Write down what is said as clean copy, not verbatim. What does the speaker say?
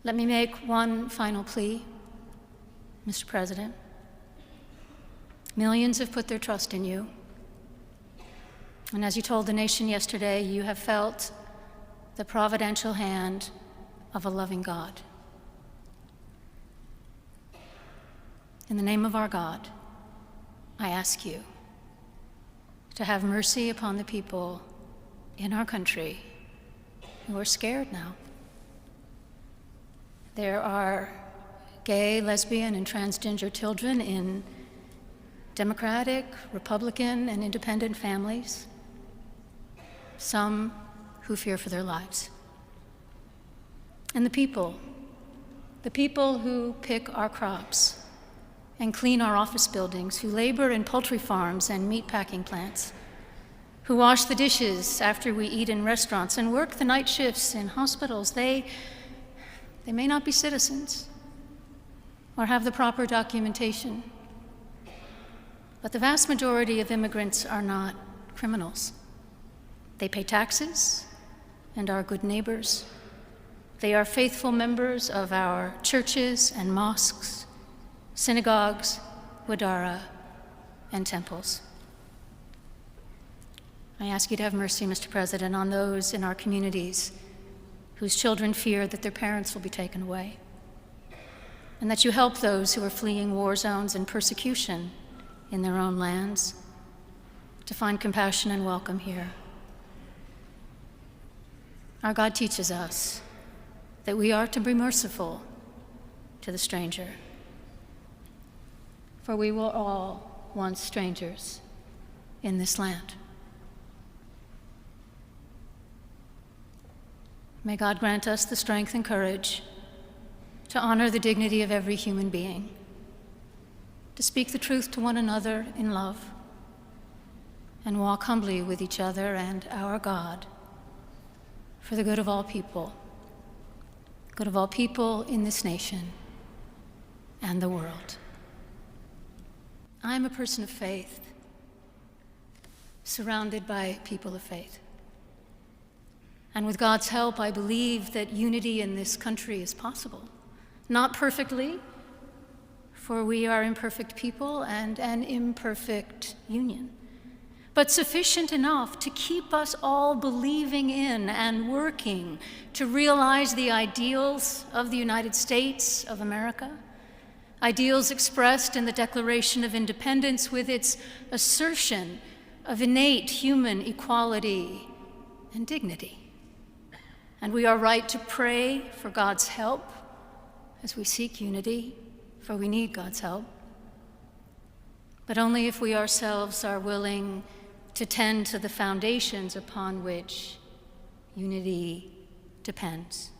Let me make one final plea, Mr. President. Millions have put their trust in you. And as you told the nation yesterday, you have felt the providential hand of a loving God. In the name of our God, I ask you to have mercy upon the people in our country who are scared now. There are gay, lesbian, and transgender children in Democratic, Republican, and independent families, some who fear for their lives. And the people who pick our crops and clean our office buildings, who labor in poultry farms and meat packing plants, who wash the dishes after we eat in restaurants and work the night shifts in hospitals, they may not be citizens or have the proper documentation, but the vast majority of immigrants are not criminals. They pay taxes and are good neighbors. They are faithful members of our churches and mosques, synagogues, wadara, and temples. I ask you to have mercy, Mr. President, on those in our communities whose children fear that their parents will be taken away, and that you help those who are fleeing war zones and persecution in their own lands to find compassion and welcome here. Our God teaches us that we are to be merciful to the stranger, for we were all once strangers in this land. May God grant us the strength and courage to honor the dignity of every human being, to speak the truth to one another in love, and walk humbly with each other and our God for the good of all people in this nation and the world. I am a person of faith, surrounded by people of faith. And with God's help, I believe that unity in this country is possible. Not perfectly, for we are imperfect people and an imperfect union, but sufficient enough to keep us all believing in and working to realize the ideals of the United States of America, ideals expressed in the Declaration of Independence with its assertion of innate human equality and dignity. And we are right to pray for God's help as we seek unity, for we need God's help, but only if we ourselves are willing to tend to the foundations upon which unity depends.